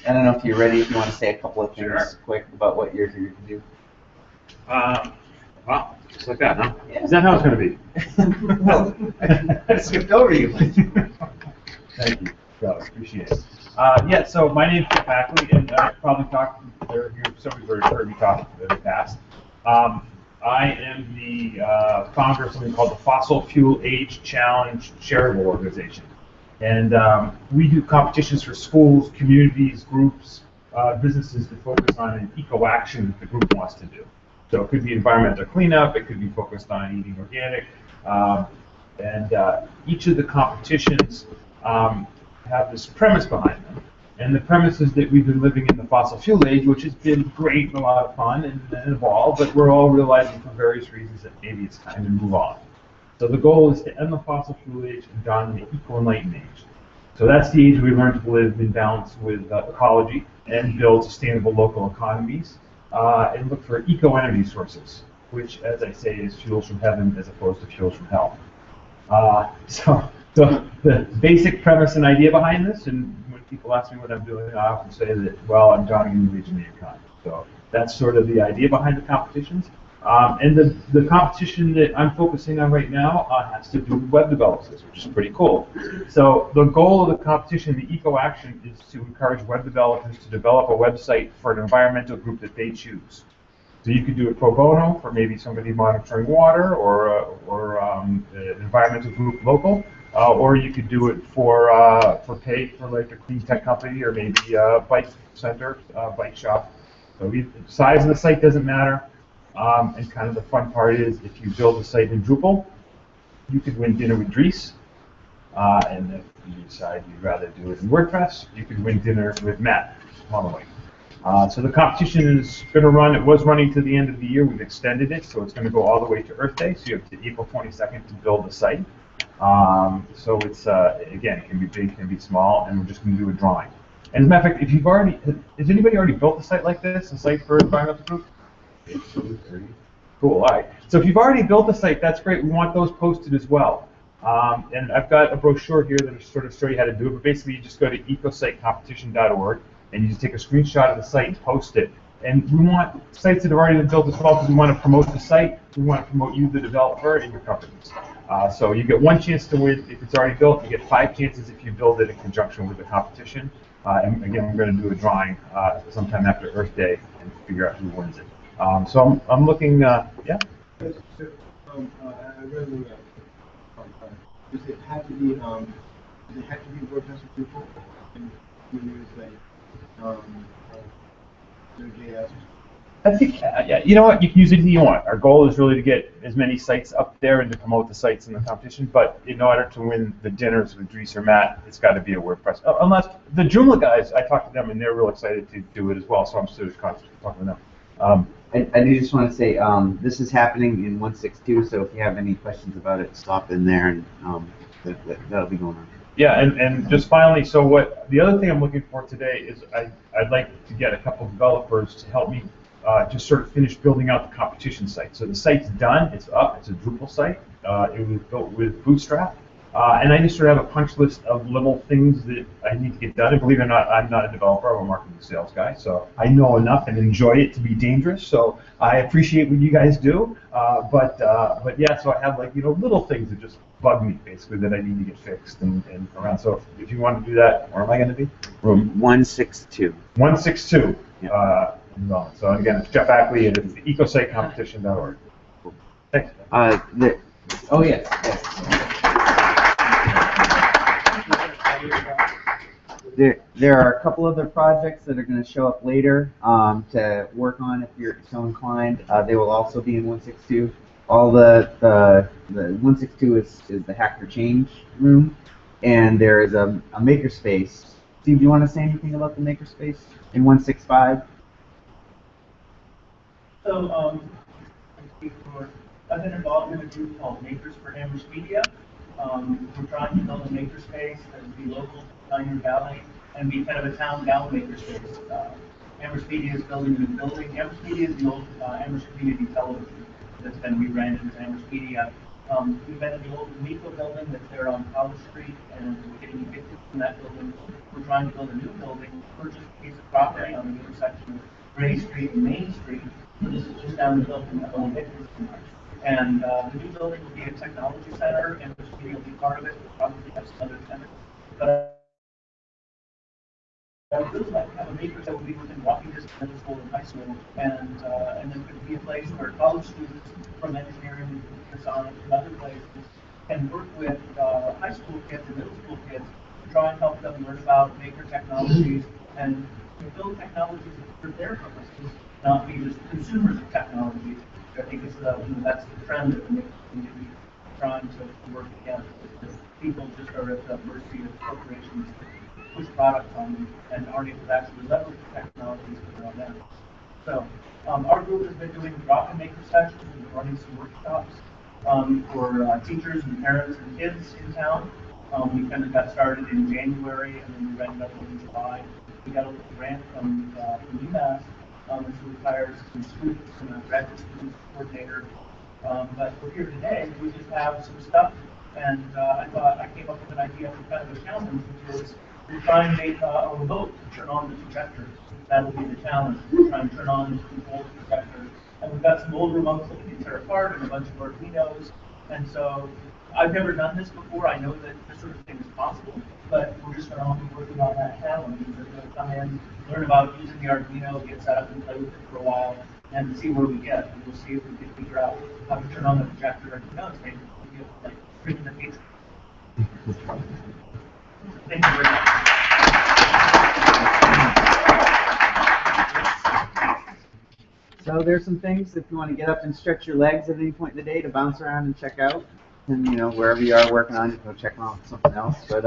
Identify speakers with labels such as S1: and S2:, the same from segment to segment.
S1: I don't know if you're ready, if you want to say a couple of things
S2: Sure.
S1: quick about what you're here to do.
S2: Wow, just like that, huh?
S1: Yeah.
S2: Is that how it's going to be?
S1: Well, I skipped over you.
S2: Thank you, Charles. Appreciate it. Yeah, so my name's Jeff Ackley, and I've probably talked, somebody's already heard me talk in the past. I am the founder of something called the Fossil Fuel Age Challenge charitable organization. And we do competitions for schools, communities, groups, businesses to focus on an eco-action that the group wants to do. So it could be environmental cleanup, it could be focused on eating organic, and each of the competitions have this premise behind them. And the premise is that we've been living in the fossil fuel age, which has been great and a lot of fun and evolved, but we're all realizing for various reasons that maybe it's time to move on. So the goal is to end the fossil fuel age and dawn the eco-enlightened age. So that's the age we learn to live in balance with ecology and build sustainable local economies and look for eco-energy sources, which, as I say, is fuels from heaven as opposed to fuels from hell. So the basic premise and idea behind this, and when people ask me what I'm doing, I often say that, well, I'm dawning a new age in the economy. So that's sort of the idea behind the competitions. And the competition that I'm focusing on right now has to do with web developers, which is pretty cool. So the goal of the competition, the Eco Action, is to encourage web developers to develop a website for an environmental group that they choose. So you could do it pro bono for maybe somebody monitoring water or an environmental group local, or you could do it for pay for like a clean tech company or maybe a bike center, bike shop. So the size of the site doesn't matter. And kind of the fun part is if you build a site in Drupal, you could win dinner with Dries. And if you decide you'd rather do it in WordPress, you could win dinner with Matt Holloway. So the competition is going to run, it was running to the end of the year, we've extended it, so it's going to go all the way to Earth Day, so you have to April 22nd to build the site. So it's, again, it can be big, it can be small, and we're just going to do a drawing. And as a matter of fact, if you've already, has anybody already built a site like this, a site for environmental group? Cool, all right. So if you've already built a site, that's great. We want those posted as well. And I've got a brochure here that will sort of show you how to do it, but basically you just go to ecositecompetition.org and you just take a screenshot of the site and post it. And we want sites that have already been built as well because we want to promote the site, we want to promote you, the developer, and your companies. So you get one chance to win if it's already built, you get 5 chances if you build it in conjunction with the competition. And again, we're going to do a drawing sometime after Earth Day and figure out who wins it. So I'm looking, yeah?
S3: I really, does it have to be, WordPress or Drupal? And you use like, Node.js?
S2: I think, yeah, you know what, you can use anything you want. Our goal is really to get as many sites up there and to promote the sites in the competition, but in order to win the dinners with Dries or Matt, it's got to be a WordPress. Unless, the Joomla guys, I talked to them and they're real excited to do it as well, so I'm still talking to them.
S1: I do just want to say this is happening in 162, so if you have any questions about it, stop in there, and that'll be going on.
S2: Yeah, and just finally, so what the other thing I'm looking for today is I'd like to get a couple of developers to help me just sort of finish building out the competition site. So the site's done, it's up, it's a Drupal site. It was built with Bootstrap. And I just sort of have a punch list of little things that I need to get done. And believe it or not, I'm not a developer, I'm a marketing sales guy. So I know enough and enjoy it to be dangerous. So I appreciate what you guys do. But yeah, so I have like, you know, little things that just bug me basically that I need to get fixed and around. So if you want to do that, where am I going to be?
S1: Room 162.
S2: 162. Yeah. So again, it's Jeff Ackley at ecositecompetition.org. Thanks.
S1: Oh yes, yes. There are a couple other projects that are going to show up later to work on if you're so inclined. They will also be in 162. All the 162 is the Hacker Change room, and there is a makerspace. Steve, do you want to say anything about the makerspace in 165?
S4: So, I've been involved in a group called Makers for Amherst Media. We're trying to build a makerspace that would be local to Pioneer Valley and be kind of a town-down makerspace. Amherst Media is building a new building. Amherst Media is the old Amherst Community Television that's been rebranded as Amherst Media. We've been in the old Nico building that's there on College Street, and we're getting evicted from that building. We're trying to build a new building, purchase a piece of property on the intersection of Gray Street and Main Street. So this is just down the building that will evict us from. And the new building will be a technology center, and which will be part of it. We'll probably have some other centers. But I would really like to have a maker that would be within walking distance of middle school and high school, and then could be a place where college students from engineering, computer science, and other places can work with high school kids and middle school kids to try and help them learn about maker technologies and build technologies for their purposes, not be just consumers of technology. I think it's that's the trend that the maker community is trying to work against. People just are at the mercy of corporations push products on them and aren't able to actually leverage the technologies that are on them. So our group has been doing drop-in maker sessions and running some workshops for teachers and parents and kids in town. We kind of got started in January, and then we ran another one in July. We got a little grant from UMass, and so we hired some students and a graduate student coordinator. But we're here today. We just have some stuff, and I thought I came up with an idea for kind of a challenge, which is we try and make a remote to turn on the projector. That will be the challenge. We'll try and turn on the control projector. And we've got some old remotes that we can tear apart and a bunch of Arduinos. And so I've never done this before. I know that this sort of thing is possible, but we're just going to be working on that challenge. We're going to come in, learn about using the Arduino, get set up and play with it for a while, and see where we get. And we'll see if we can figure out how to turn on the projector. And who knows, maybe we'll get like in the future. Thank you very much.
S1: So there's some things if you want to get up and stretch your legs at any point in the day to bounce around and check out. And wherever you are working on it, go check on something else. But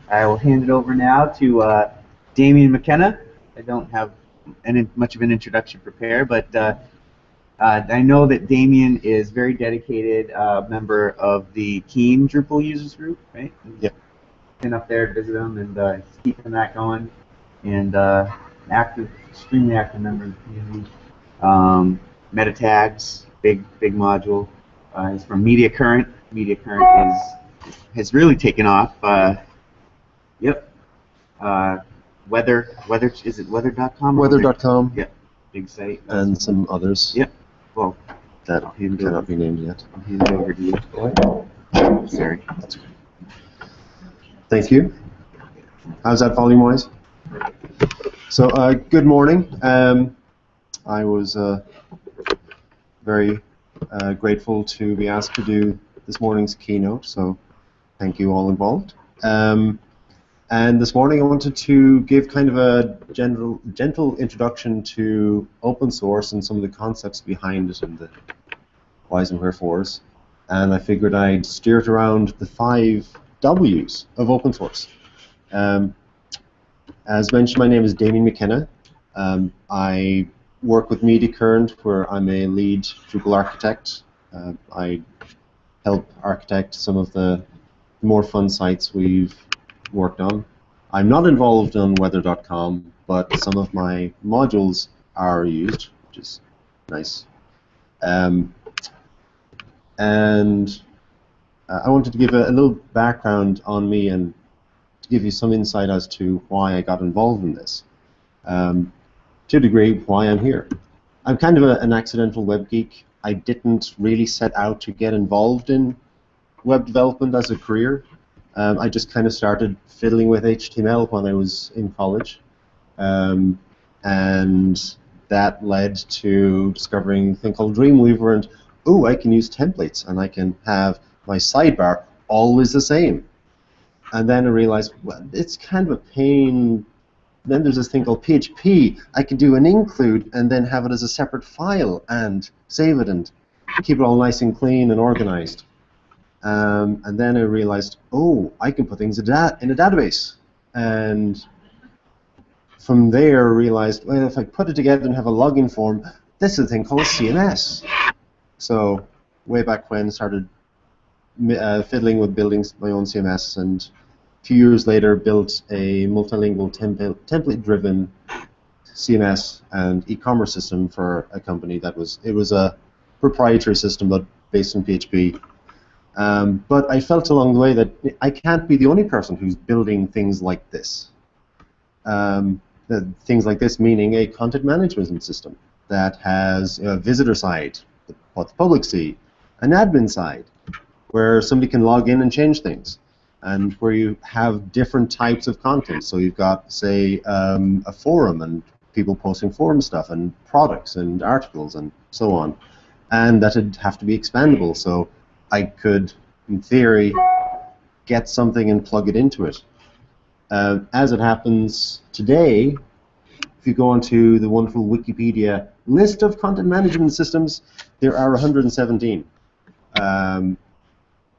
S1: I will hand it over now to Damien McKenna. I don't have much of an introduction prepared, but I know that Damien is very dedicated member of the Keen Drupal users group, right?
S5: Yep.
S1: Been up there to visit them and keeping that going, and extremely active member of the community. Meta tags, big module. He's from Media Current. Media Current has really taken off. Yep. Weather is it weather.com?
S5: Weather.com.
S1: Yep. Big site.
S5: And some others.
S1: Yep. Well,
S5: that cannot be named yet.
S1: I'll hand it over to you. Sorry.
S5: That's okay. Thank you. How's that volume-wise? So, good morning. I was very grateful to be asked to do this morning's keynote, so thank you all involved. And this morning I wanted to give kind of a gentle introduction to open source and some of the concepts behind it and the whys and wherefores. And I figured I'd steer it around the 5 W's of open source. As mentioned, my name is Damien McKenna. I work with Media Current, where I'm a lead Drupal architect. I help architect some of the more fun sites we've worked on. I'm not involved on weather.com, but some of my modules are used, which is nice. I wanted to give a little background on me and to give you some insight as to why I got involved in this. To a degree, why I'm here. I'm kind of an accidental web geek. I didn't really set out to get involved in web development as a career. I just kind of started fiddling with HTML when I was in college. And that led to discovering a thing called Dreamweaver, and ooh, I can use templates and I can have my sidebar always the same. And then I realized, well, it's kind of a pain. Then there's this thing called PHP. I can do an include and then have it as a separate file and save it and keep it all nice and clean and organized. And then I realized, oh, I can put things in a database. And from there I realized, well, if I put it together and have a login form, this is a thing called CMS. So way back when I started fiddling with building my own CMS, and a few years later built a multilingual template-driven CMS and e-commerce system for a company that was a proprietary system but based in PHP. But I felt along the way that I can't be the only person who's building things like this. Things like this meaning a content management system that has a visitor side, what the public see, an admin side, where somebody can log in and change things, and where you have different types of content. So you've got, say, a forum and people posting forum stuff and products and articles and so on. And that would have to be expandable. So I could, in theory, get something and plug it into it. As it happens today, if you go onto the wonderful Wikipedia list of content management systems, there are 117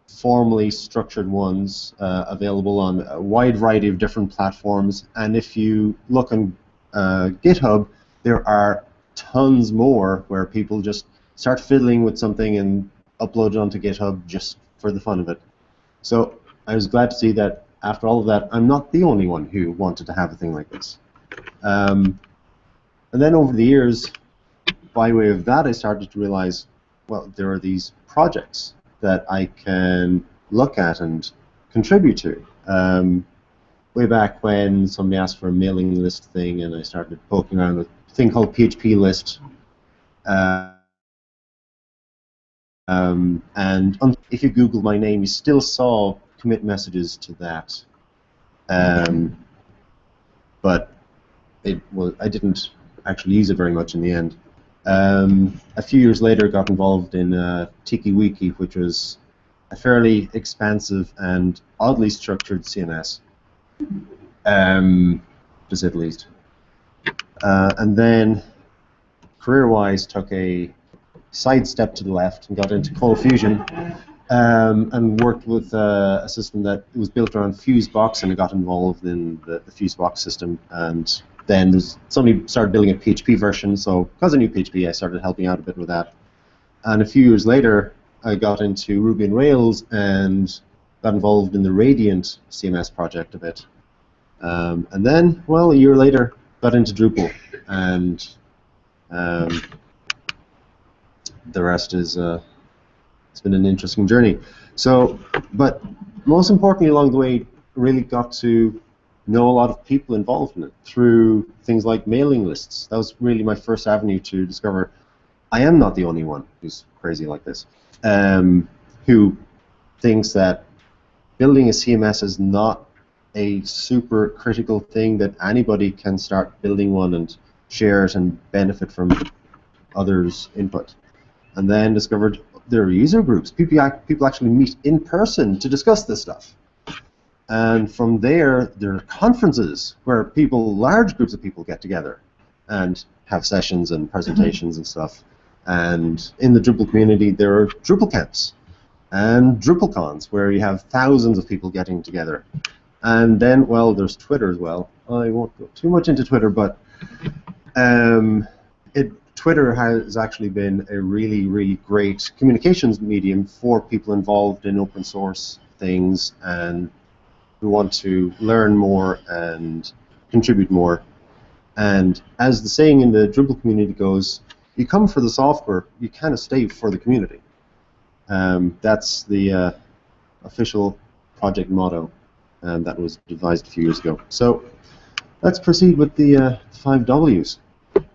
S5: formally structured ones available on a wide variety of different platforms. And if you look on GitHub, there are tons more where people just start fiddling with something and upload it onto GitHub just for the fun of it. So I was glad to see that after all of that, I'm not the only one who wanted to have a thing like this. And then over the years, by way of that, I started to realize, well, there are these projects that I can look at and contribute to. Way back when somebody asked for a mailing list thing, and I started poking around with a thing called PHP list. And if you Google my name, you still saw commit messages to that. But I didn't actually use it very much in the end. A few years later, I got involved in TikiWiki, which was a fairly expansive and oddly structured CMS, to say the least. And then, career-wise, took a sidestep to the left and got into Cold Fusion, and worked with a system that was built around Fusebox, and I got involved in the Fusebox system. And then somebody started building a PHP version, so because I knew PHP, I started helping out a bit with that. And a few years later, I got into Ruby on Rails and got involved in the Radiant CMS project a bit. And then, well, a year later, got into Drupal, and the rest is it's been an interesting journey. So, but most importantly along the way, really got to know a lot of people involved in it through things like mailing lists. That was really my first avenue to discover I am not the only one who's crazy like this, who thinks that building a CMS is not a super critical thing, that anybody can start building one and share it and benefit from others' input. And then discovered there are user groups. People actually meet in person to discuss this stuff. And from there are conferences where large groups of people get together and have sessions and presentations and stuff. And in the Drupal community, there are Drupal camps and DrupalCons where you have thousands of people getting together. And then, well, there's Twitter as well. I won't go too much into Twitter, but Twitter has actually been a really, really great communications medium for people involved in open source things and who want to learn more and contribute more. And as the saying in the Drupal community goes, you come for the software, you kind of stay for the community. That's the official project motto that was devised a few years ago. So let's proceed with the 5 Ws.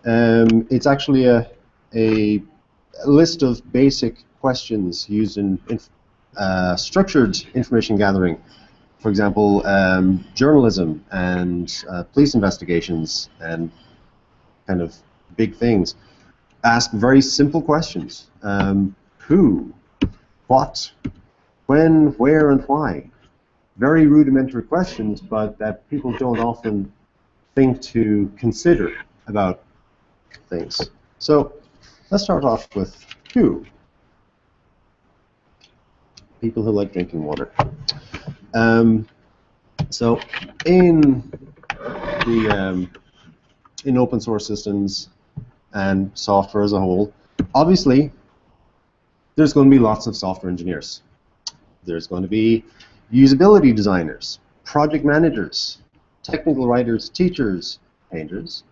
S5: It's actually a list of basic questions used in structured information gathering. For example, journalism and police investigations and kind of big things. Ask very simple questions. Who, what, when, where, and why. Very rudimentary questions, but that people don't often think to consider about things. So let's start off with who. People who like drinking water. So in open source systems and software as a whole, obviously there's going to be lots of software engineers. There's going to be usability designers, project managers, technical writers, teachers, painters,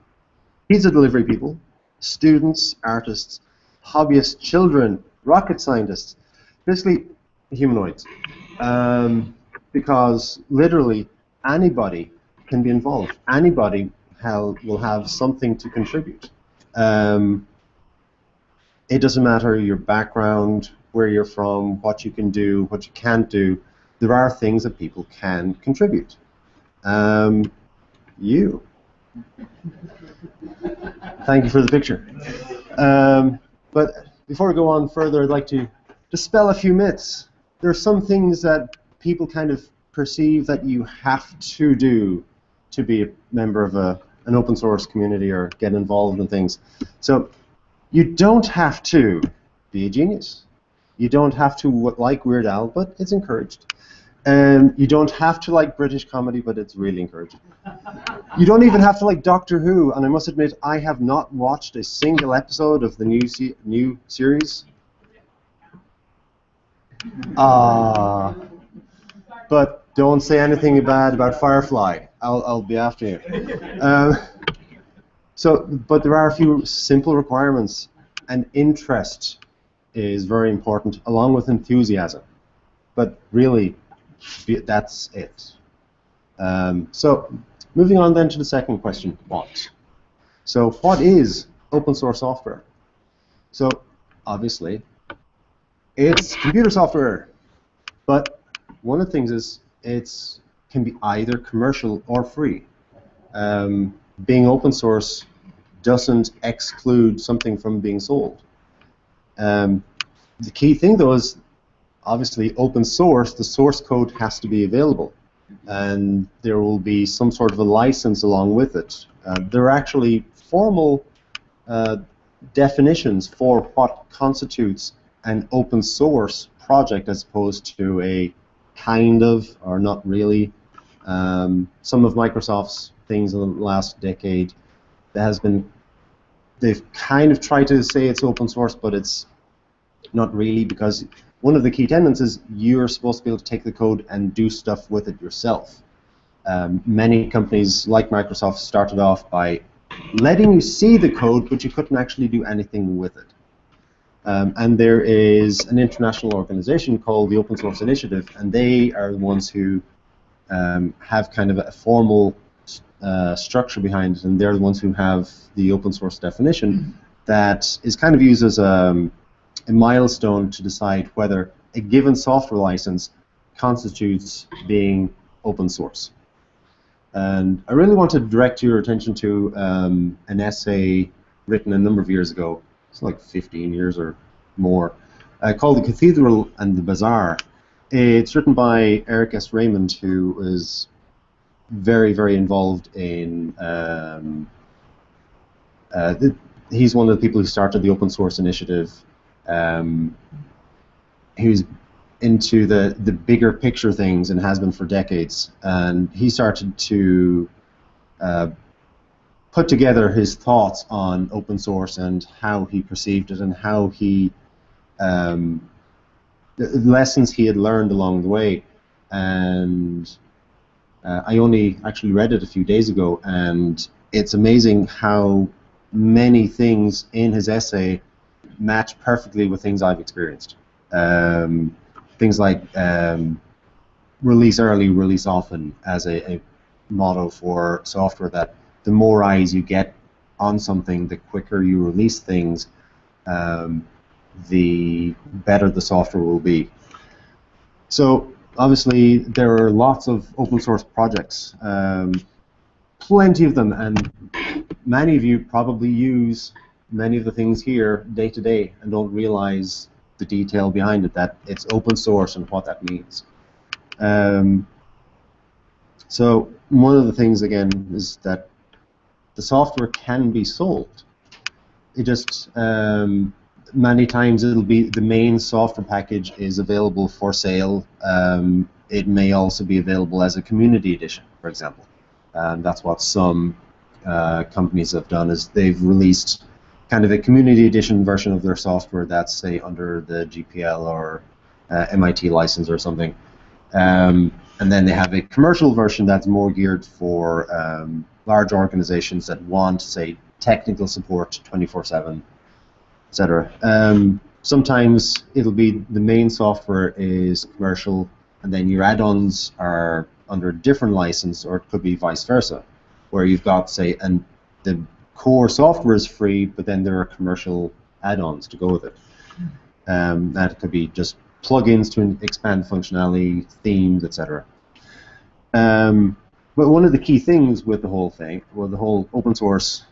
S5: pizza delivery people, students, artists, hobbyists, children, rocket scientists. Basically, humanoids, because literally anybody can be involved. Anybody will have something to contribute. It doesn't matter your background, where you're from, what you can do, what you can't do. There are things that people can contribute. You. Thank you for the picture. But before we go on further, I'd like to dispel a few myths. There are some things that people kind of perceive that you have to do to be a member of an open source community or get involved in things. So you don't have to be a genius. You don't have to like Weird Al, but it's encouraged. You don't have to like British comedy, but it's really encouraged. You don't even have to like Doctor Who, and I must admit, I have not watched a single episode of the new series. But don't say anything bad about Firefly. I'll be after you. But there are a few simple requirements, and interest is very important, along with enthusiasm. But really, that's it. So moving on then to the second question, what? So what is open source software? So obviously, it's computer software. But one of the things is it can be either commercial or free. Being open source doesn't exclude something from being sold. The key thing, though, is obviously open source. The source code has to be available, and there will be some sort of a license along with it. There are actually formal definitions for what constitutes an open source project as opposed to a kind of or not really. Some of Microsoft's things in the last decade, they've kind of tried to say it's open source, but it's not really, because one of the key tenets is you're supposed to be able to take the code and do stuff with it yourself. Many companies like Microsoft started off by letting you see the code, but you couldn't actually do anything with it. And there is an international organization called the Open Source Initiative, and they are the ones who have kind of a formal structure behind it, and they're the ones who have the open source definition that is kind of used as a milestone to decide whether a given software license constitutes being open source. And I really want to direct your attention to an essay written a number of years ago. It's like 15 years or more, called The Cathedral and the Bazaar. It's written by Eric S. Raymond, who is very, very involved in... he's one of the people who started the Open Source Initiative. Who's into the bigger picture things and has been for decades. And he started to put together his thoughts on open source and how he perceived it and how he the lessons he had learned along the way. And I only actually read it a few days ago, and it's amazing how many things in his essay match perfectly with things I've experienced. Things like release early, release often as a motto for software, that the more eyes you get on something, the quicker you release things, the better the software will be. So obviously there are lots of open source projects, plenty of them, and many of you probably use many of the things here day to day and don't realize the detail behind it, that it's open source and what that means. So one of the things, again, is that the software can be sold. It just many times it'll be the main software package is available for sale. It may also be available as a community edition, for example. That's what some companies have done, is they've released kind of a community edition version of their software that's, say, under the GPL or MIT license or something. And then they have a commercial version that's more geared for large organizations that want, say, technical support 24/7, etc. Sometimes it'll be the main software is commercial, and then your add-ons are under a different license, or it could be vice versa, where you've got, say, and the core software is free, but then there are commercial add-ons to go with it. That could be just plugins to expand functionality, themes, etc. But one of the key things with the whole thing, well, the whole open source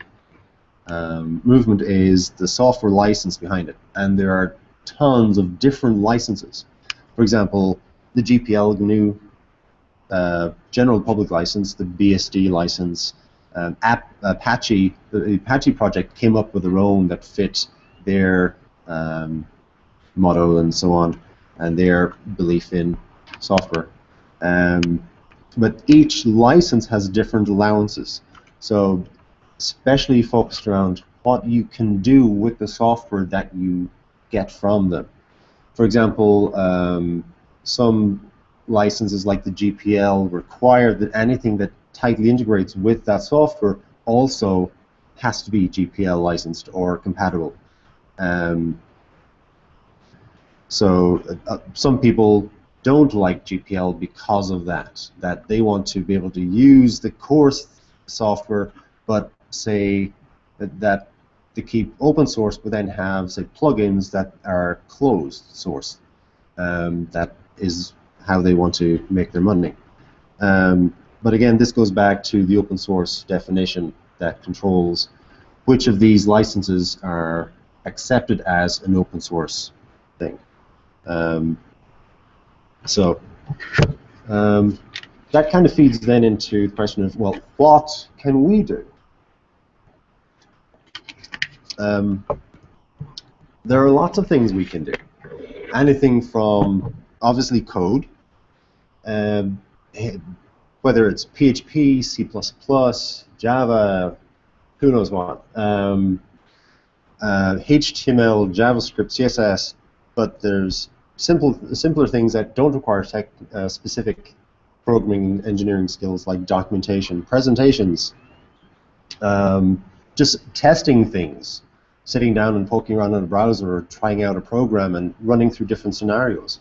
S5: movement, is the software license behind it, and there are tons of different licenses. For example, the GPL, GNU general public license, the BSD license, Apache. The Apache project came up with their own that fit their motto and so on, and their belief in software. But each license has different allowances, so especially focused around what you can do with the software that you get from them. For example, some licenses like the GPL require that anything that tightly integrates with that software also has to be GPL licensed or compatible. So some people don't like GPL because of that they want to be able to use the core software, but say that to keep open source, but then have, say, plugins that are closed source. That is how they want to make their money. But again, this goes back to the open source definition that controls which of these licenses are accepted as an open source thing. That kind of feeds then into the question of, well, what can we do? There are lots of things we can do. Anything from, obviously, code, whether it's PHP, C++, Java, who knows what, HTML, JavaScript, CSS, but there's simpler things that don't require specific programming engineering skills, like documentation, presentations, just testing things, sitting down and poking around in a browser or trying out a program and running through different scenarios.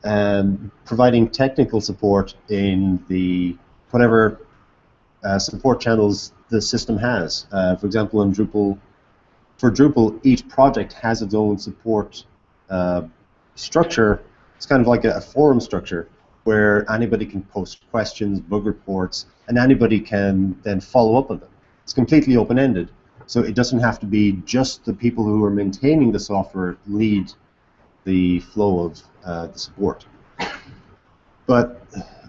S5: And providing technical support in the whatever support channels the system has. For example, in Drupal, for Drupal, each project has its own support structure. It's kind of like a forum structure where anybody can post questions, bug reports, and anybody can then follow up on them. It's completely open-ended, so it doesn't have to be just the people who are maintaining the software lead the flow of the support. But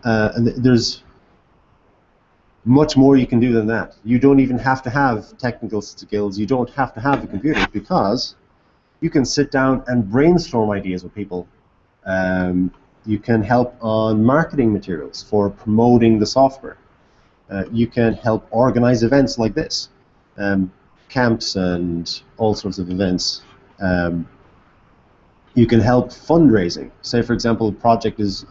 S5: and there's much more you can do than that. You don't even have to have technical skills. You don't have to have a computer, because you can sit down and brainstorm ideas with people. You can help on marketing materials for promoting the software. You can help organize events like this, camps and all sorts of events. You can help fundraising. Say, for example, a project is,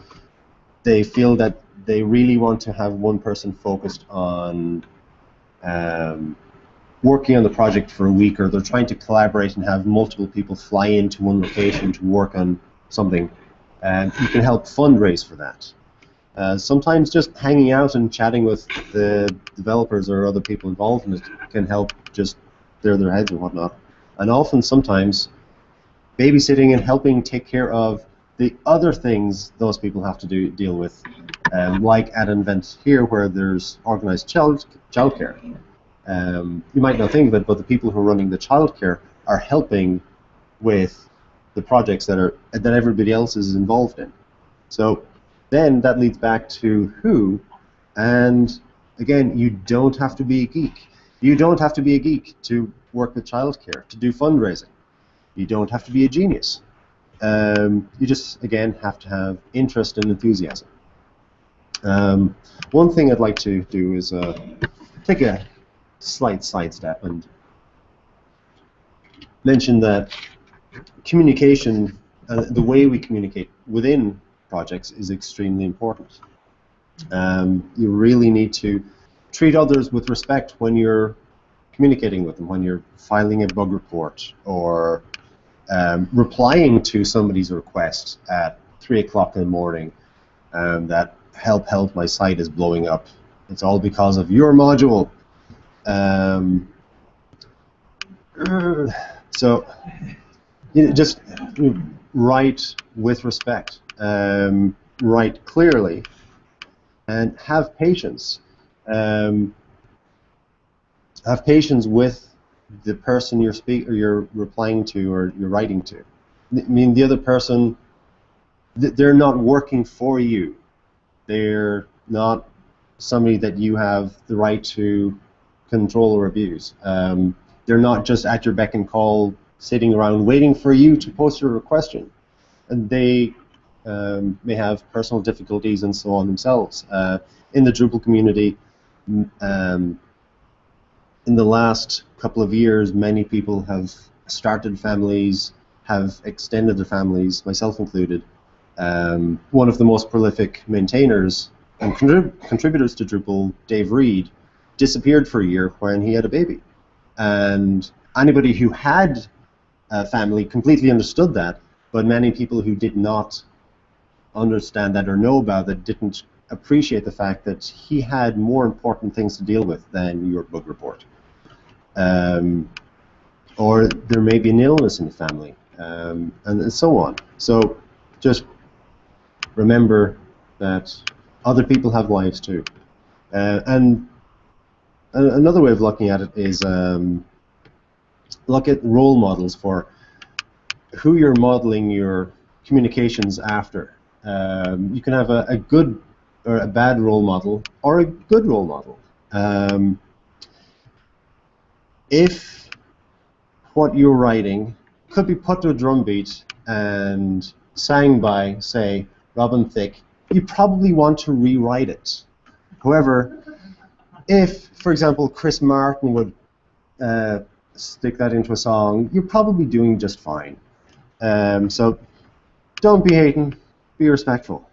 S5: they feel that they really want to have one person focused on working on the project for a week, or they're trying to collaborate and have multiple people fly into one location to work on something. You can help fundraise for that. Sometimes just hanging out and chatting with the developers or other people involved in it can help just clear their heads and whatnot. And often, sometimes, babysitting and helping take care of the other things those people have to deal with, like at an event here where there's organized childcare. You might not think of it, but the people who are running the childcare are helping with the projects that everybody else is involved in. So then that leads back to who, and again, you don't have to be a geek. You don't have to be a geek to work with childcare, to do fundraising. You don't have to be a genius. You just, again, have to have interest and enthusiasm. One thing I'd like to do is take a slight sidestep and mention that communication, the way we communicate within projects, is extremely important. You really need to treat others with respect when you're communicating with them, when you're filing a bug report or replying to somebody's request at 3 o'clock in the morning, that help, my site is blowing up. It's all because of your module. So just write with respect, write clearly, and have patience. Have patience with the person you're replying to or you're writing to. I mean, the other person, they're not working for you. They're not somebody that you have the right to control or abuse. They're not just at your beck and call, sitting around waiting for you to post your question. And they may have personal difficulties and so on themselves. In the Drupal community, in the last couple of years, many people have started families, have extended their families, myself included. One of the most prolific maintainers and contributors to Drupal, Dave Reed, disappeared for a year when he had a baby. And anybody who had a family completely understood that, but many people who did not understand that or know about it didn't appreciate the fact that he had more important things to deal with than your bug report. Or there may be an illness in the family, and so on. So just remember that other people have lives too. And another way of looking at it is look at role models for who you're modeling your communications after. You can have a good or a bad role model or a good role model. If what you're writing could be put to a drum beat and sang by, say, Robin Thicke, you probably want to rewrite it. However, if, for example, Chris Martin would stick that into a song, you're probably doing just fine. So don't be hating, be respectful.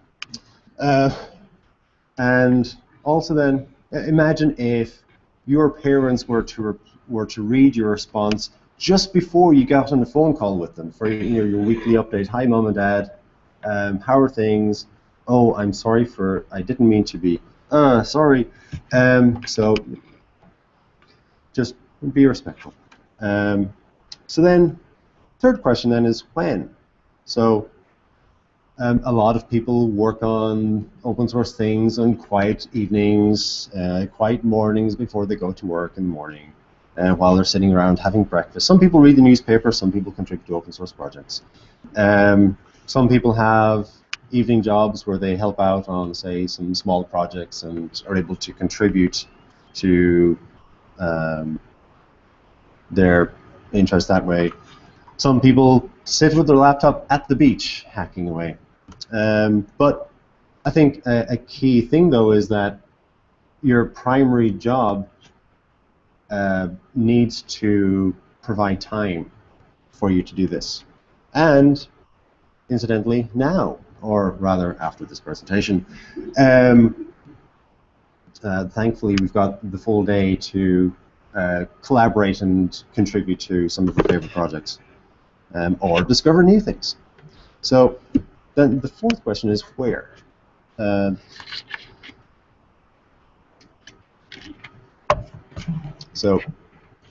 S5: And also then, imagine if your parents were to read your response just before you got on the phone call with them for your weekly update. Hi, Mom and Dad. How are things? Oh, I'm sorry I didn't mean to be. Sorry. So just be respectful. So then, third question then is when. So a lot of people work on open source things on quiet evenings, quiet mornings before they go to work in the morning, while they're sitting around having breakfast. Some people read the newspaper, some people contribute to open source projects. Some people have evening jobs where they help out on, say, some small projects and are able to contribute to their interest that way. Some people sit with their laptop at the beach hacking away. But I think a key thing, though, is that your primary job needs to provide time for you to do this. And incidentally, now, or rather after this presentation, thankfully we've got the full day to collaborate and contribute to some of our favorite projects, or discover new things. So then the fourth question is where? So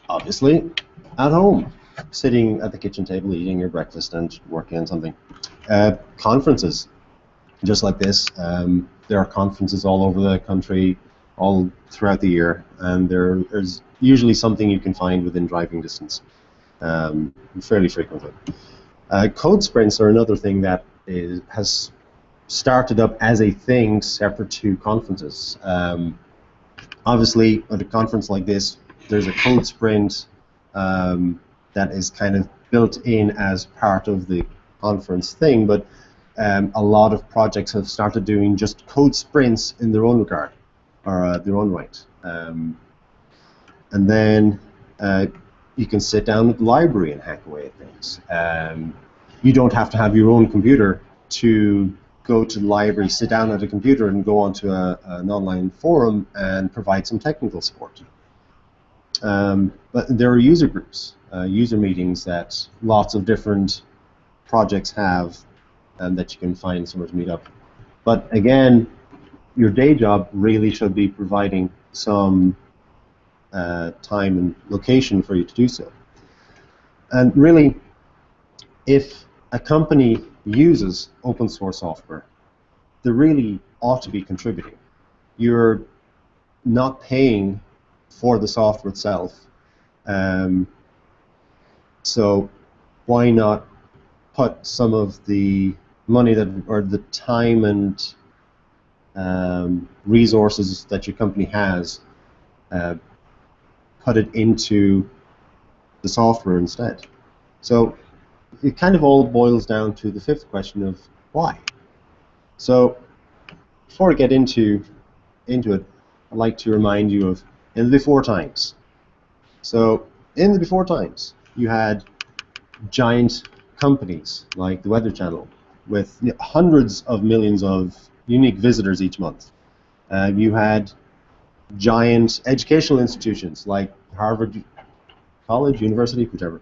S5: obviously at home, sitting at the kitchen table eating your breakfast and working on something. Conferences, just like this. There are conferences all over the country, all throughout the year, and there's usually something you can find within driving distance, fairly frequently. Code sprints are another thing that has started up as a thing separate to conferences. Obviously, at a conference like this, there's a code sprint that is kind of built in as part of the conference thing, but a lot of projects have started doing just code sprints in their own regard, or their own right. And then you can sit down at the library and hack away at things. You don't have to have your own computer to go to the library, sit down at a computer and go onto an online forum and provide some technical support. But there are user groups, user meetings that lots of different projects have, and that you can find somewhere to meet up. But again, your day job really should be providing some time and location for you to do so. And really, if a company uses open source software, they really ought to be contributing. You're not paying for the software itself, so why not put some of the money that, or the time and resources that your company has, put it into the software instead. So it kind of all boils down to the fifth question of why. So before I get into it, I'd like to remind you of in the before times. So in the before times, you had giant companies like the Weather Channel with hundreds of millions of unique visitors each month. You had giant educational institutions like Harvard College, University, whichever.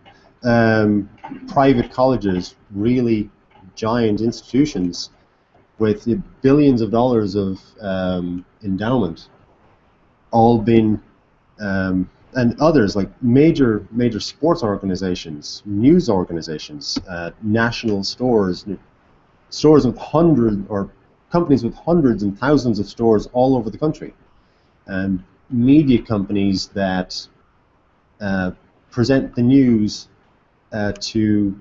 S5: Private colleges, really giant institutions with billions of dollars of endowment, all been, and others like major sports organizations, news organizations, national stores, stores with companies with hundreds and thousands of stores all over the country, and media companies that present the news to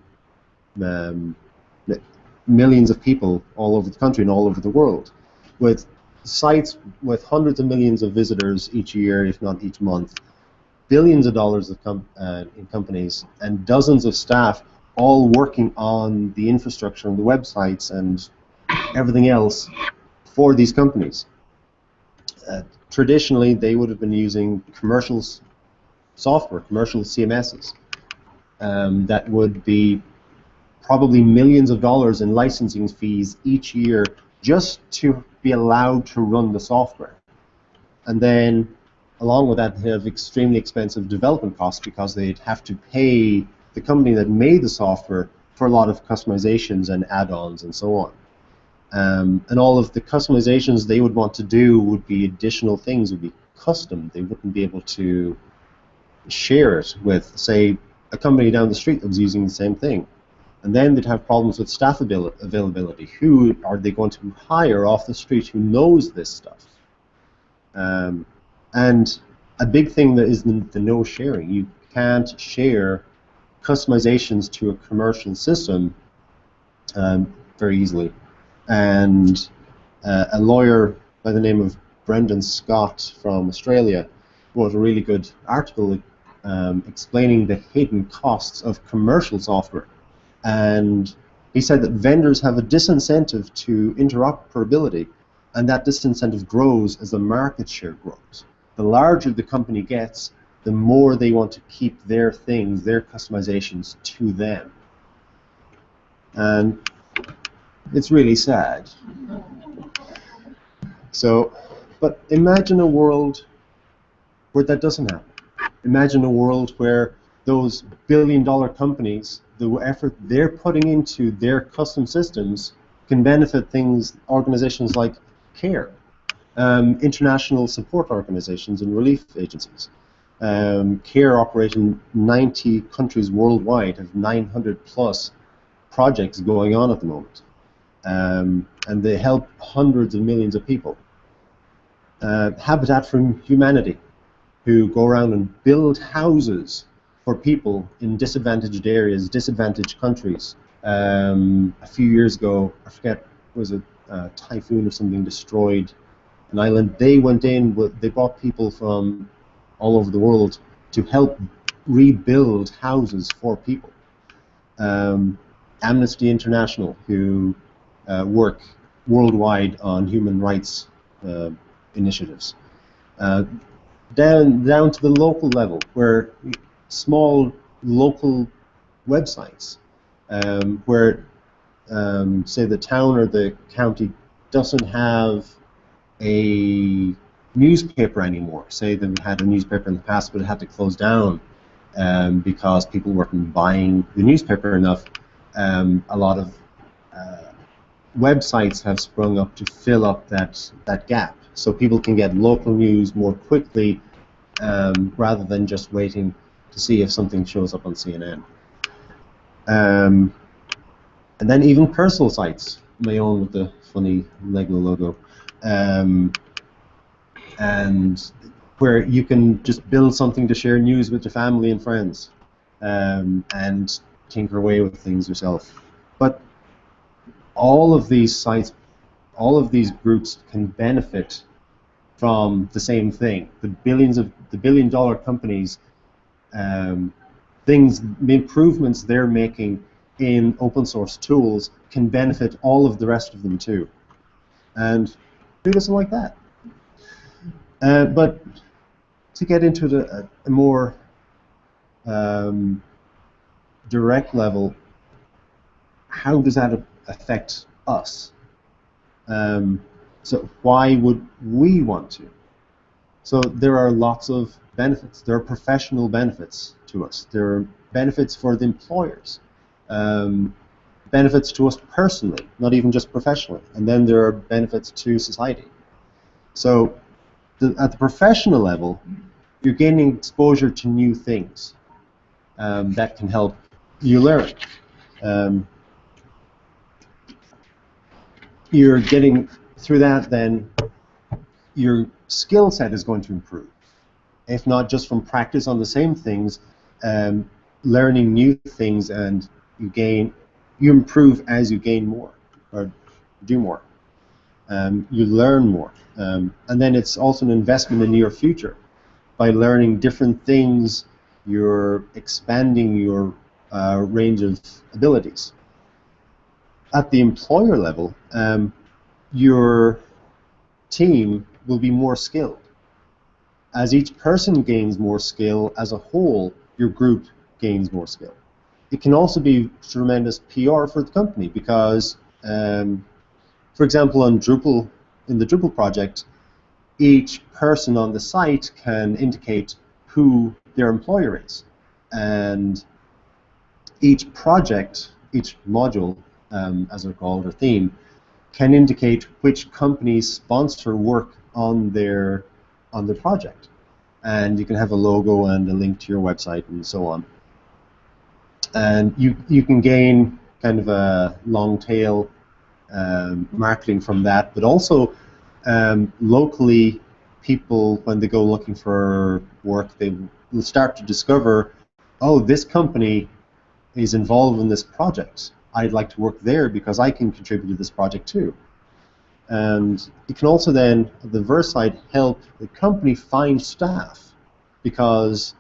S5: millions of people all over the country and all over the world, with sites with hundreds of millions of visitors each year, if not each month, billions of dollars of in companies, and dozens of staff all working on the infrastructure and the websites and everything else for these companies. Traditionally, they would have been using commercial software, commercial CMSs, that would be probably millions of dollars in licensing fees each year just to be allowed to run the software. And then along with that, they have extremely expensive development costs because they'd have to pay the company that made the software for a lot of customizations and add-ons and so on. And all of the customizations they would want to do would be additional things, would be custom. They wouldn't be able to share it with, say, a company down the street that was using the same thing. And then they'd have problems with staff availability. Who are they going to hire off the street who knows this stuff? And a big thing that is the no sharing. You can't share customizations to a commercial system very easily. And a lawyer by the name of Brendan Scott from Australia wrote a really good article explaining the hidden costs of commercial software. And he said that vendors have a disincentive to interoperability, and that disincentive grows as the market share grows. The larger the company gets, the more they want to keep their things, their customizations to them. And it's really sad. So, but imagine a world where that doesn't happen. Imagine a world where those billion-dollar companies, the effort they're putting into their custom systems can benefit organizations like CARE, international support organizations and relief agencies. CARE operates in 90 countries worldwide, have 900 plus projects going on at the moment. And they help hundreds of millions of people. Habitat for Humanity, who go around and build houses for people in disadvantaged areas, disadvantaged countries. A few years ago, I forget, was it a typhoon or something destroyed an island? They went in, they brought people from all over the world to help rebuild houses for people. Amnesty International, who work worldwide on human rights initiatives. Down to the local level, where small local websites, where say the town or the county doesn't have a newspaper anymore. Say that we had a newspaper in the past, but it had to close down because people weren't buying the newspaper enough. A lot of websites have sprung up to fill up that gap, so people can get local news more quickly rather than just waiting to see if something shows up on CNN. And then even personal sites, my own with the funny Lego logo, and where you can just build something to share news with your family and friends, and tinker away with things yourself. But all of these sites, all of these groups can benefit from the same thing. The billion-dollar companies, the improvements they're making in open source tools can benefit all of the rest of them too. And who doesn't like that? But to get into a more direct level, how does that affect us? So why would we want to? So there are lots of benefits. There are professional benefits to us. There are benefits for the employers. Benefits to us personally, not even just professionally. And then there are benefits to society. So at the professional level, you're gaining exposure to new things that can help you learn. You're getting through that, then your skill set is going to improve. If not just from practice on the same things, learning new things, and you improve as you gain more or do more. You learn more, and then it's also an investment in your future. By learning different things, you're expanding your range of abilities. At the employer level, your team will be more skilled. As each person gains more skill, as a whole, your group gains more skill. It can also be tremendous PR for the company because, for example, in the Drupal project, each person on the site can indicate who their employer is. And each project, each module, as they're called, or theme, can indicate which companies sponsor work on their project. And you can have a logo and a link to your website and so on. And you can gain kind of a long tail marketing from that, but also locally, people, when they go looking for work, they will start to discover, oh, this company is involved in this project. I'd like to work there because I can contribute to this project too. And it can also then, at the reverse side, help the company find staff because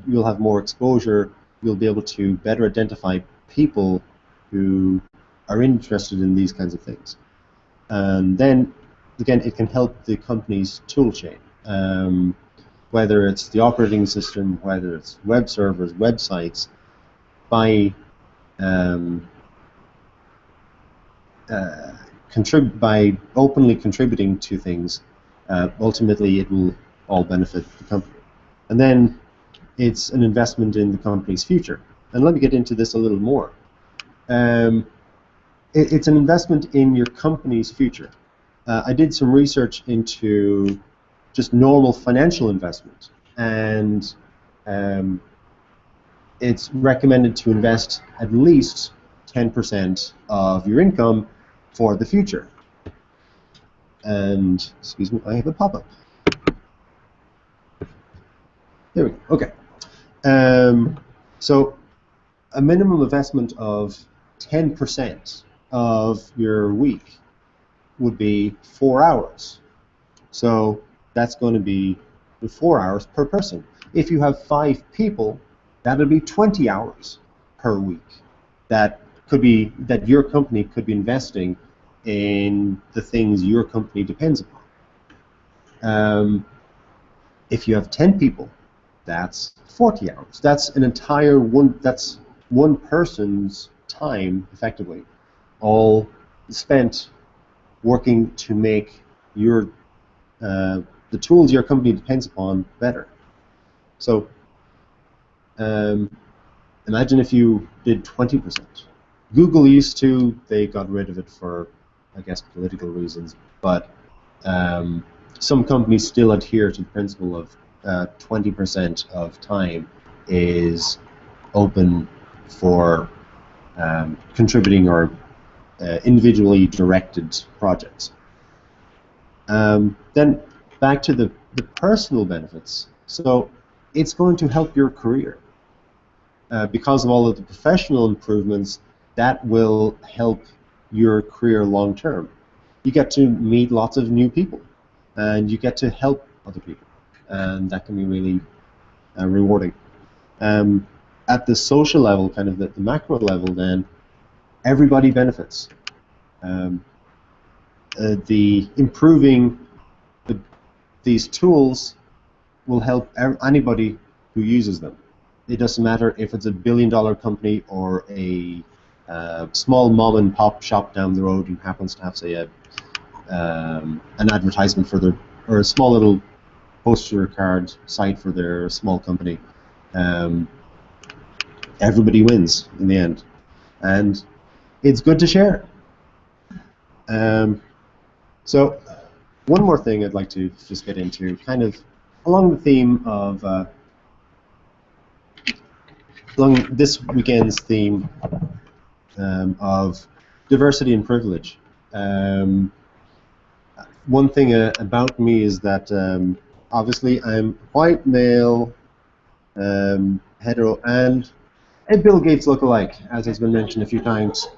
S5: you'll have more exposure. You'll be able to better identify people who are interested in these kinds of things. And then, again, it can help the company's tool chain, whether it's the operating system, whether it's web servers, websites, by openly contributing to things, ultimately it will all benefit the company. And then it's an investment in the company's future. And let me get into this a little more. It's an investment in your company's future. I did some research into just normal financial investment, and it's recommended to invest at least 10% of your income for the future. And, excuse me, I have a pop-up. There we go, okay. So a minimum investment of 10% of your week would be 4 hours. So that's going to be 4 hours per person. If you have 5 people, that would be 20 hours per week. That your company could be investing in the things your company depends upon. If you have 10 people, that's 40 hours. That's an entire that's one person's time, effectively, all spent working to make your the tools your company depends upon better. So imagine if you did 20%. Google used to, they got rid of it for, I guess, political reasons, but some companies still adhere to the principle of 20% of time is open for contributing or individually directed projects. Then back to the personal benefits. So it's going to help your career. Because of all of the professional improvements, that will help your career long term. You get to meet lots of new people, and you get to help other people, and that can be really rewarding. At the social level, kind of the macro level, then everybody benefits. The improving these tools will help anybody who uses them. It doesn't matter if it's a billion-dollar company or a small mom-and-pop shop down the road who happens to have, say, an advertisement for their, or a small little poster card site for their small company. Everybody wins in the end, and it's good to share. So one more thing I'd like to just get into, kind of along the theme of along this weekend's theme of diversity and privilege. One thing about me is that obviously I'm white, male, hetero, and a Bill Gates lookalike, as has been mentioned a few times.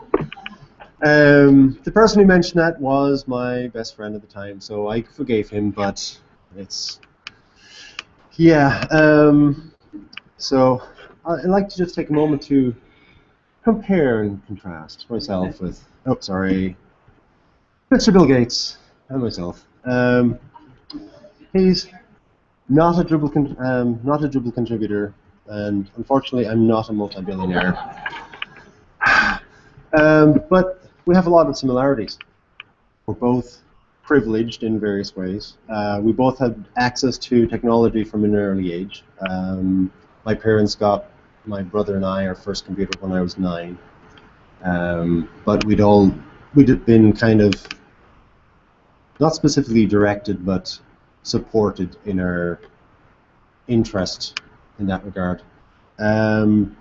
S5: The person who mentioned that was my best friend at the time, so I forgave him, but it's, yeah. So I'd like to just take a moment to compare and contrast myself with, oh, sorry, Mr. Bill Gates and myself. He's not a Dribble contributor, and unfortunately, I'm not a multi-billionaire. But we have a lot of similarities. We're both privileged in various ways. We both had access to technology from an early age. My parents got my brother and I our first computer when I was 9. But we'd been kind of not specifically directed, but supported in our interest in that regard. And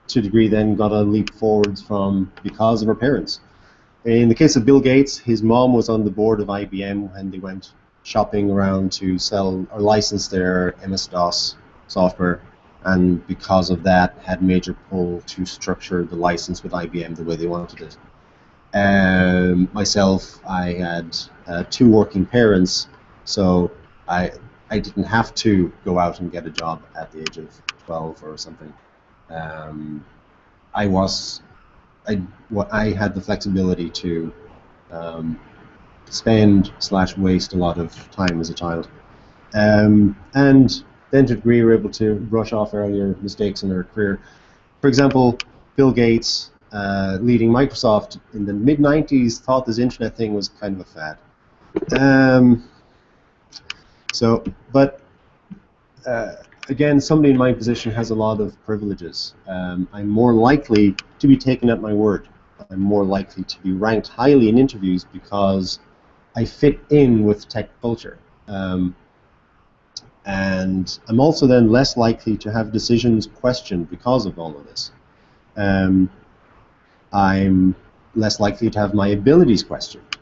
S5: to a degree then got a leap forwards from because of our parents. In the case of Bill Gates, his mom was on the board of IBM when they went shopping around to sell or license their MS-DOS software, and because of that had major pull to structure the license with IBM the way they wanted it. Myself, I had 2 working parents, so I didn't have to go out and get a job at the age of 12 or something. I had the flexibility to spend/waste a lot of time as a child, and then to a degree we were able to brush off earlier mistakes in their career. For example, Bill Gates, leading Microsoft in the mid-90s, thought this internet thing was kind of a fad. Again, somebody in my position has a lot of privileges. I'm more likely to be taken at my word. I'm more likely to be ranked highly in interviews because I fit in with tech culture. And I'm also then less likely to have decisions questioned because of all of this. I'm less likely to have my abilities questioned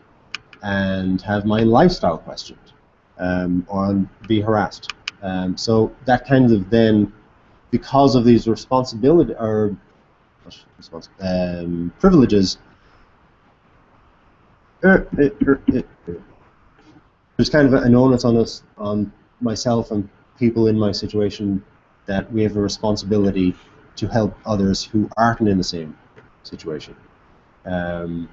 S5: and have my lifestyle questioned or be harassed. So that kind of then, because of these responsibility or privileges, there's kind of an onus on us, on myself and people in my situation, that we have a responsibility to help others who aren't in the same situation. And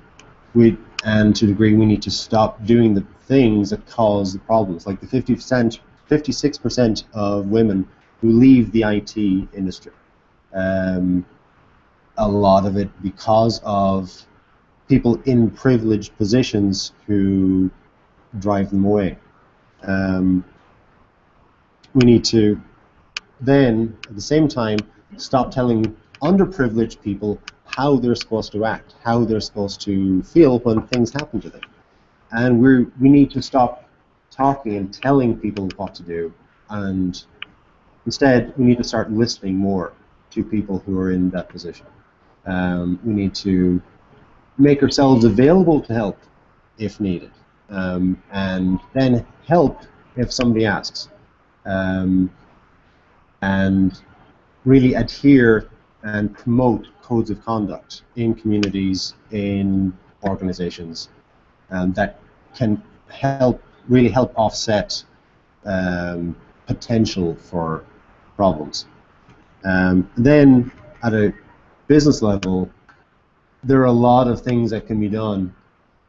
S5: to a degree, we need to stop doing the things that cause the problems, like the 56% of women who leave the IT industry. A lot of it because of people in privileged positions who drive them away. We need to then, at the same time, stop telling underprivileged people how they're supposed to act, how they're supposed to feel when things happen to them. And we need to stop talking and telling people what to do, and instead we need to start listening more to people who are in that position. We need to make ourselves available to help if needed, and then help if somebody asks. And really adhere and promote codes of conduct in communities, in organizations, that can really help offset potential for problems. Then at a business level, there are a lot of things that can be done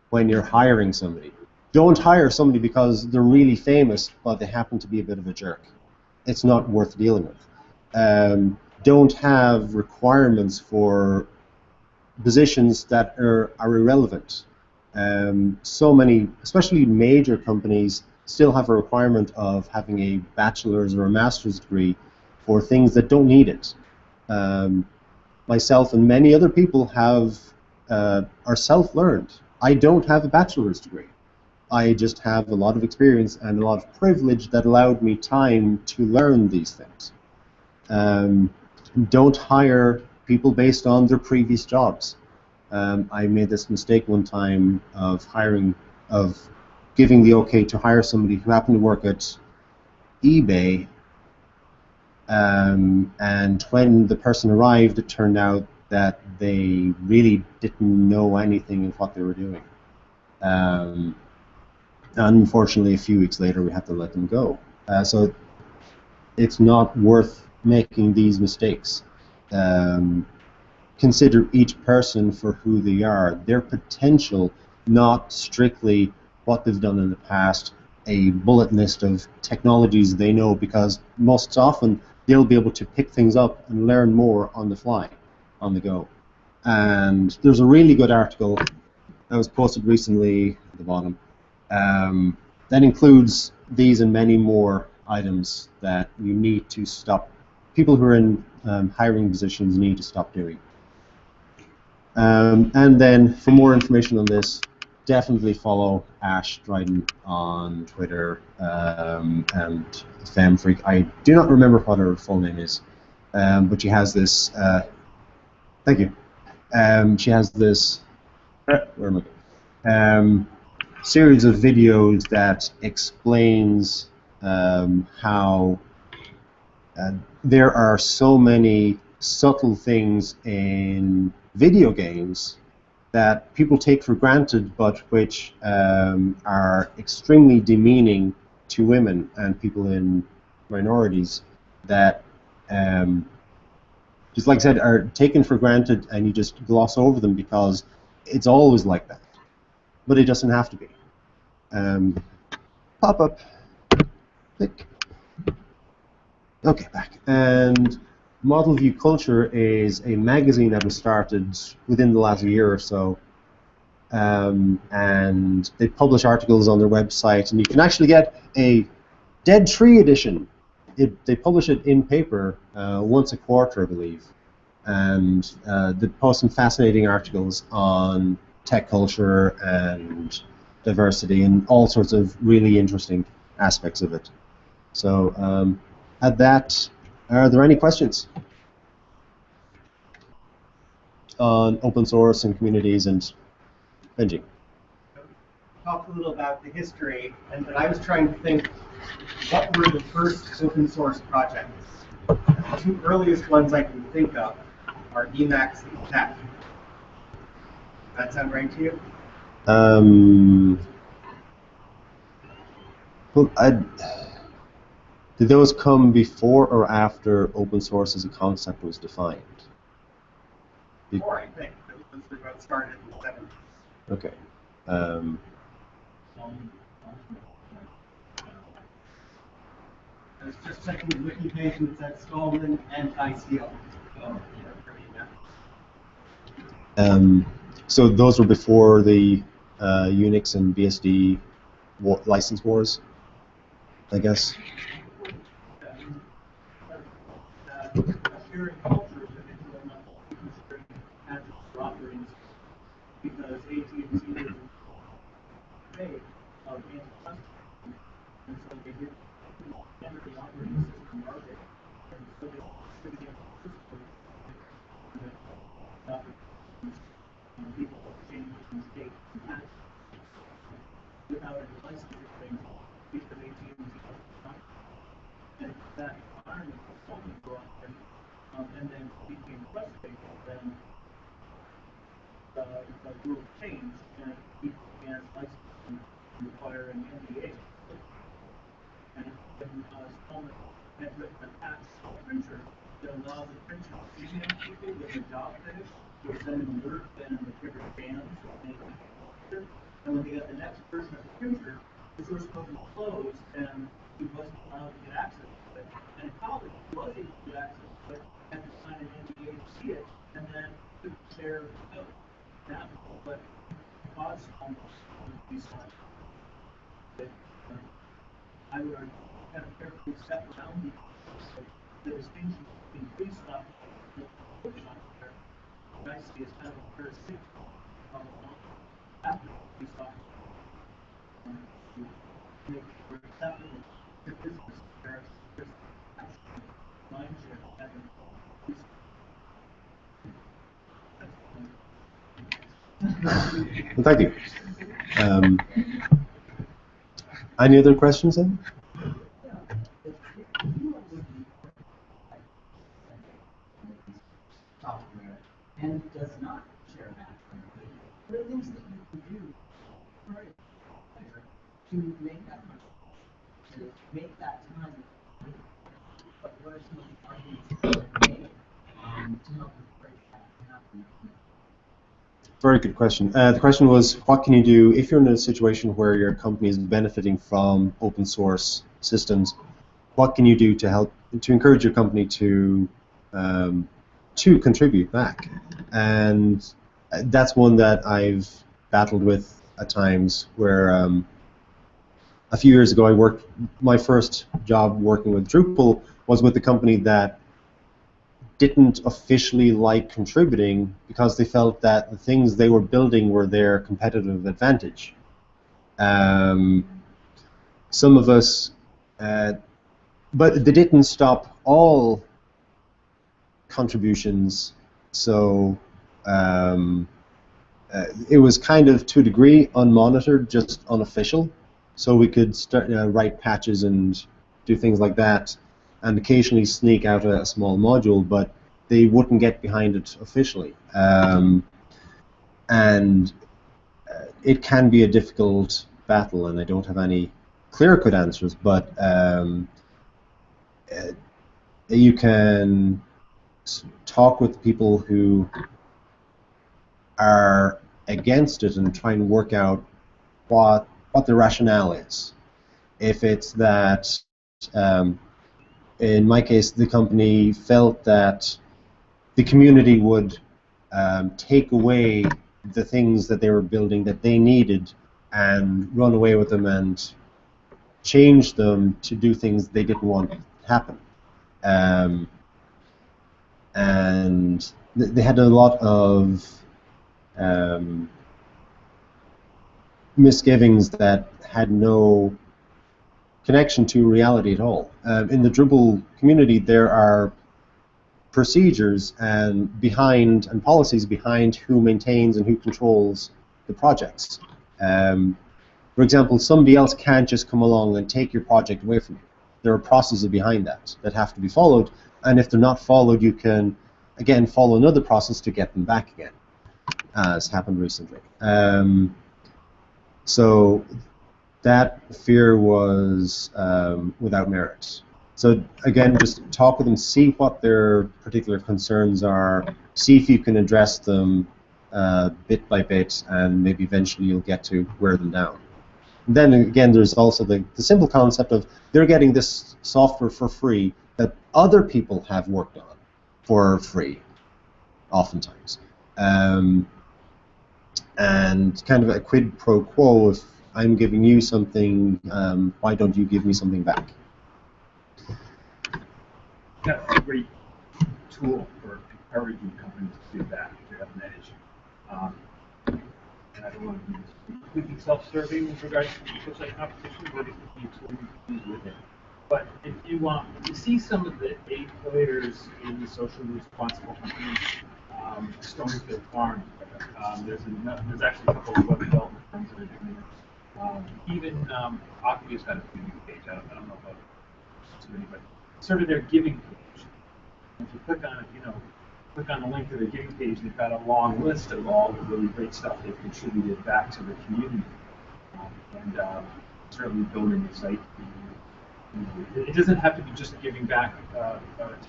S5: when you're hiring somebody. Don't hire somebody because they're really famous, but they happen to be a bit of a jerk. It's not worth dealing with. Don't have requirements for positions that are irrelevant. So many, especially major companies, still have a requirement of having a bachelor's or a master's degree for things that don't need it. Myself and many other people are self-learned. I don't have a bachelor's degree. I just have a lot of experience and a lot of privilege that allowed me time to learn these things. Don't hire people based on their previous jobs. I made this mistake one time of giving the okay to hire somebody who happened to work at eBay, and when the person arrived, it turned out that they really didn't know anything of what they were doing. Unfortunately, a few weeks later, we had to let them go. So it's not worth making these mistakes. Consider each person for who they are, their potential, not strictly what they've done in the past, a bullet list of technologies they know, because most often they'll be able to pick things up and learn more on the fly, on the go. And there's a really good article that was posted recently at the bottom that includes these and many more items that you need to stop. People who are in hiring positions need to stop doing. And then for more information on this, definitely follow Ash Dryden on Twitter and FemFreak. I do not remember what her full name is, but she has this. Thank you. She has this. Where am I? Series of videos that explains how there are so many subtle things in video games that people take for granted, but which are extremely demeaning to women and people in minorities, that just like I said, are taken for granted, and you just gloss over them because it's always like that. But it doesn't have to be. Pop up. Click. Okay, back. And Model View Culture is a magazine that was started within the last year or so. And they publish articles on their website, and you can actually get a Dead Tree edition. They publish it in paper once a quarter, I believe. And they post some fascinating articles on tech culture and diversity and all sorts of really interesting aspects of it. So at that, are there any questions on open source and communities and Benji?
S6: Talk a little about the history, and then I was trying to think, what were the first open source projects? The two earliest ones I can think of are Emacs and Tech. Does that sound right to you?
S5: Well, did those come before or after open source as a concept was defined?
S6: Before, I think. Those were both started in the 70s.
S5: Okay.
S6: I was just checking the wiki page, and it said Stallman and ICO.
S5: So those were before the Unix and BSD license wars? I guess.
S4: Sharing culture is eventually not sharing patches for operating systems, because AT&T is made of antitrust, and so they did enter the operating system market, and so they distributed people changing from state to patches without any licensing things, because AT&T and that environment consulting brought in, and then became frustrated, then the rules changed, and people began licensing requiring NDA. And when Stallman had written a patch to the printer that allowed the printer to email people with a job finished, to send them alerts and the printer scans, and when they got the next version of the printer, the source code was closed, and he wasn't allowed to get access to it. And college was able to get access to it, had to sign an NDA to see it, and then to share the code. That was what caused almost these times. I would argue kind of carefully step around the distinction between free software and open software. What I see is kind of a parasitic after free software. Make it acceptable to business where there's actually mind shift having
S5: Well, thank you. Any other questions then?
S7: Software and does not share that. What are things that you can do to make that to make that time? What are some of the arguments that are made to help break that happen?
S5: Very good question. The question was, what can you do if you're in a situation where your company is benefiting from open source systems? What can you do to help to encourage your company to contribute back? And that's one that I've battled with at times. Where a few years ago, my first job working with Drupal was with a company that didn't officially like contributing because they felt that the things they were building were their competitive advantage. Some of us, but they didn't stop all contributions, so it was kind of, to a degree, unmonitored, just unofficial. So we could start write patches and do things like that, and occasionally sneak out a small module, but they wouldn't get behind it officially. And it can be a difficult battle, and I don't have any clear-cut answers, but you can talk with people who are against it and try and work out what the rationale is. If it's that, in my case, the company felt that the community would take away the things that they were building that they needed and run away with them and change them to do things they didn't want to happen. And they had a lot of misgivings that had no connection to reality at all. In the Drupal community, there are procedures and policies behind who maintains and who controls the projects. For example, somebody else can't just come along and take your project away from you. There are processes behind that have to be followed, and if they're not followed, you can again follow another process to get them back again, as happened recently. So that fear was without merit. So again, just talk with them, see what their particular concerns are, see if you can address them bit by bit, and maybe eventually you'll get to wear them down. And then again, there's also the simple concept of they're getting this software for free that other people have worked on for free, oftentimes. And kind of a quid pro quo, I'm giving you something, why don't you give me something back?
S2: That's a great tool for encouraging companies to do that if they're having that issue. And I don't want to be completely self-serving with regards to social competition, but it could be a tool you can use with it. But if you see some of the A players in the socially responsible companies storming their farm. There's actually a couple of web development firms that are doing it. Even Oculus had a preview page. I don't know about too many, but sort of their giving page. If you click on it, click on the link to their giving page, they've got a long list of all the really great stuff they've contributed back to the community. And certainly building the site. It doesn't have to be just giving back to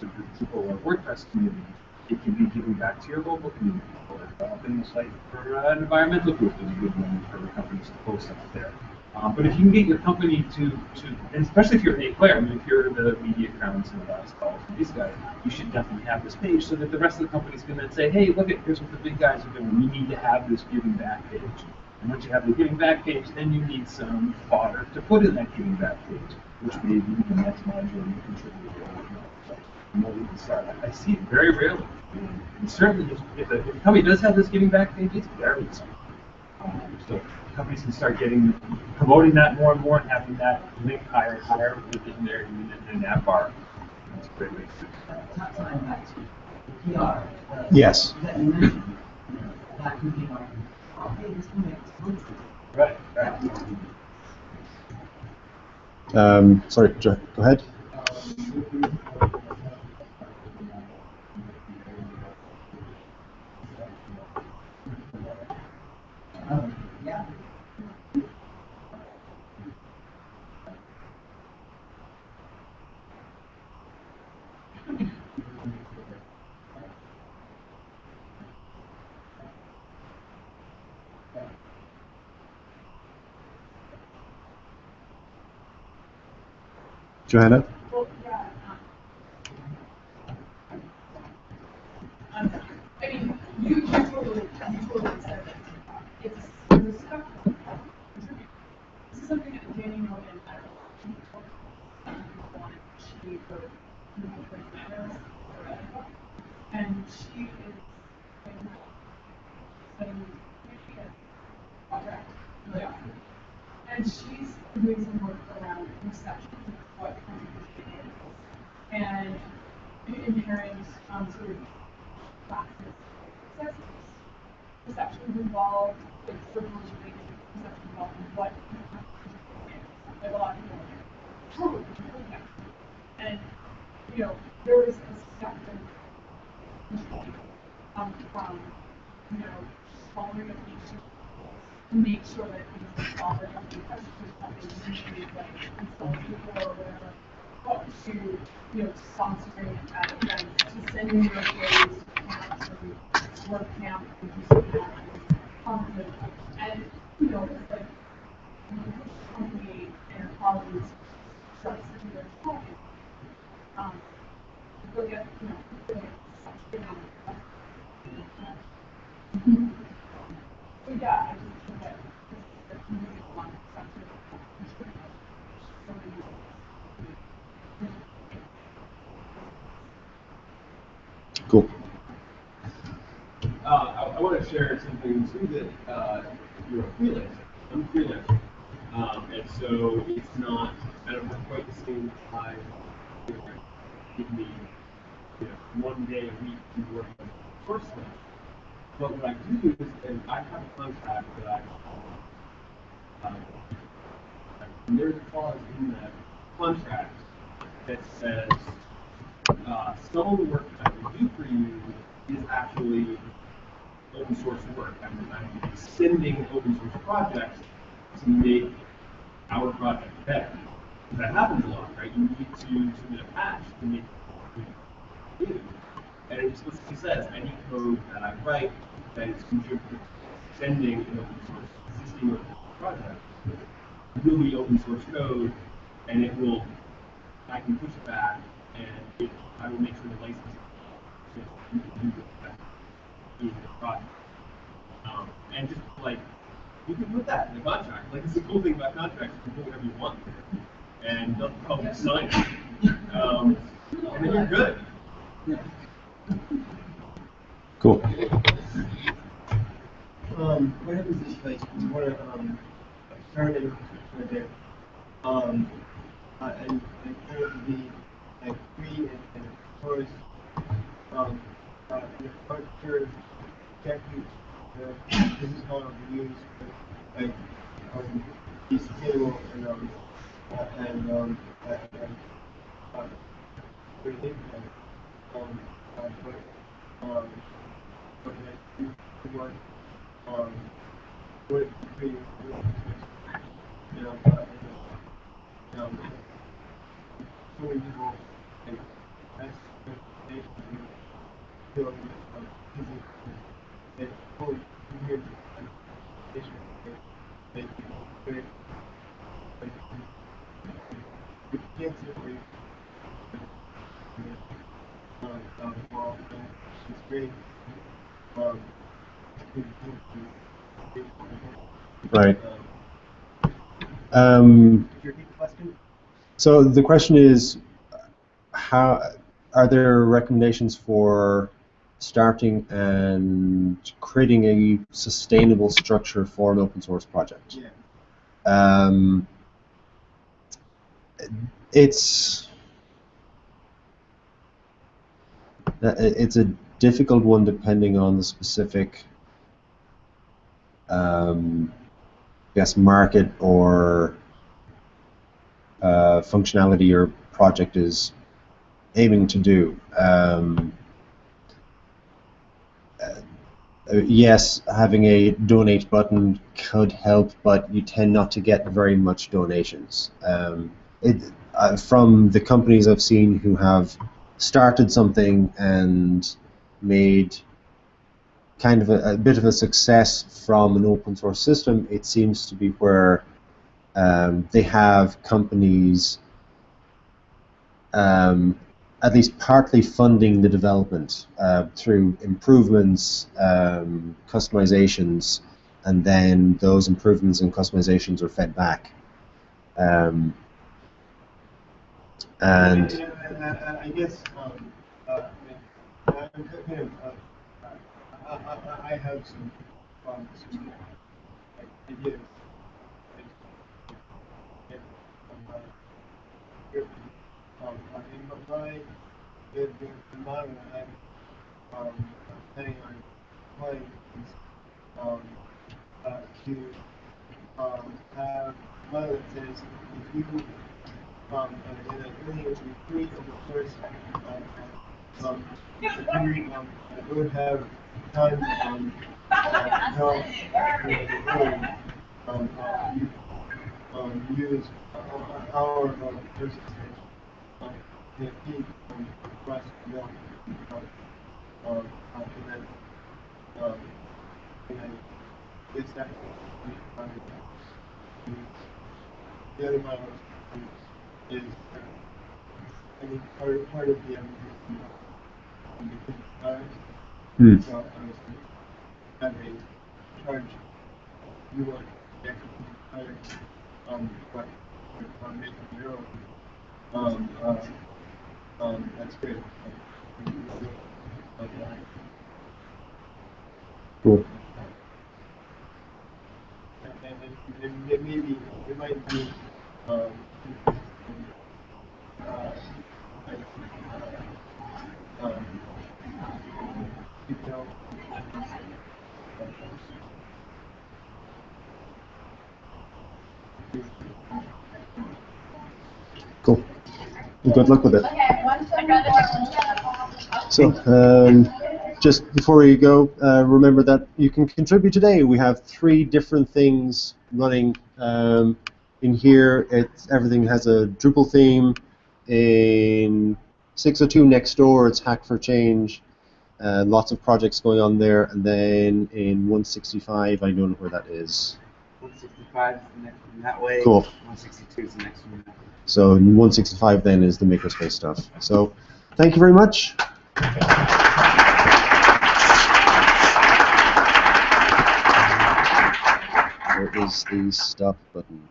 S2: the Drupal or WordPress community. It can be giving back to your local community or developing a site for an environmental group is a good one for companies to post out there. But if you can get your company to and especially if you're an A player, I mean, if you're the media crowns and the last calls and these guys, you should definitely have this page so that the rest of the companies can then say, hey, look, here's what the big guys are doing. We need to have this giving back page. And once you have the giving back page, then you need some fodder to put in that giving back page, which maybe you can next module you contribute to. And then we can start. I see it very rarely. And certainly, if a company does have this giving back page, it's very easy. So companies can start promoting that more and more and having that link higher and higher within their nav bar. That's a great way to
S7: Tying back to the PR.
S5: Yes.
S7: That you mentioned, that could be like, oh, hey, this can make sense.
S2: Right.
S5: Sorry, go ahead.
S7: Yeah.
S5: Johanna?
S8: Well, yeah. I mean, you totally said that. It's a spectrum. This is something that Danny Morgan, I don't know, wanted to achieve for and she is studying project really often. And she's doing some work around perception of what contribution is. And inherent sort of classes, perceptions involved, like privilege related perceptions involved in what contribution is. Like a lot of people are totally different. And there is a spectrum from following up each to make sure that people follow up the questions that they usually consult people or whatever, up to sponsoring at events, to sending your employees to camps or work camp and do something conferences. And it's like company and colleagues starts to do their talking. They'll get so yeah, I just think that there's really a lot of factors
S5: Cool.
S9: I want to share something too that you're a freelancer. I'm a freelancer. And so it's not, I don't have quite the same time to give me 1 day a week to work on source stuff. But what I do is, and I have a contract that and there's a clause in that contract that says some of the work that I will do for you is actually open source work. I'm extending open source projects to make our project better. That happens a lot, right? You need to submit a patch to make it do. And it explicitly says any code that I write that is extending an open source existing open source project will be open source code, and I can push it back, and I will make sure the license you can do that in the project. And just like you can put that in the contract. Like, it's the cool thing about contracts, you can put whatever you want, and they'll probably sign it. And then you're good.
S5: Cool.
S3: What happens is, like, you want to turn it a bit, and kind of be like free and of course, the structure checking this is how we use like these table and really but like you want what free you know so many people like that's they feel they fully hear they very like you can't sit where you well it's great
S5: Right.
S6: Could you repeat the question?
S5: So the question is, how are there recommendations for starting and creating a sustainable structure for an open source project?
S3: Yeah.
S5: It's a difficult one depending on the specific market or functionality your project is aiming to do. Yes, having a donate button could help, but you tend not to get very much donations. From the companies I've seen who have started something and made kind of a bit of a success from an open source system, it seems to be where they have companies at least partly funding the development through improvements, customizations, and then those improvements and customizations are fed back. And
S3: I guess I'm kind of I have some ideas. In my the model I'm planning on playing is to have a model that says if you in a really free open source if you don't have time help you use our person to feed across the mill and then it's that the other model is I mean part of the so I was having charge you want to hire but making your own that's great.
S5: cool.
S3: And maybe it might be you know
S5: Cool. Well, good luck with it. So, just before we go, remember that you can contribute today. We have 3 different things running in here. Everything has a Drupal theme. In 602 next door, it's Hack for Change. Lots of projects going on there. And then in 165, I don't know where that is.
S1: 165 is the next one that way.
S5: Cool.
S1: 162 is the next one that way.
S5: So 165 then is the makerspace stuff. So thank you very much. is the stuff button.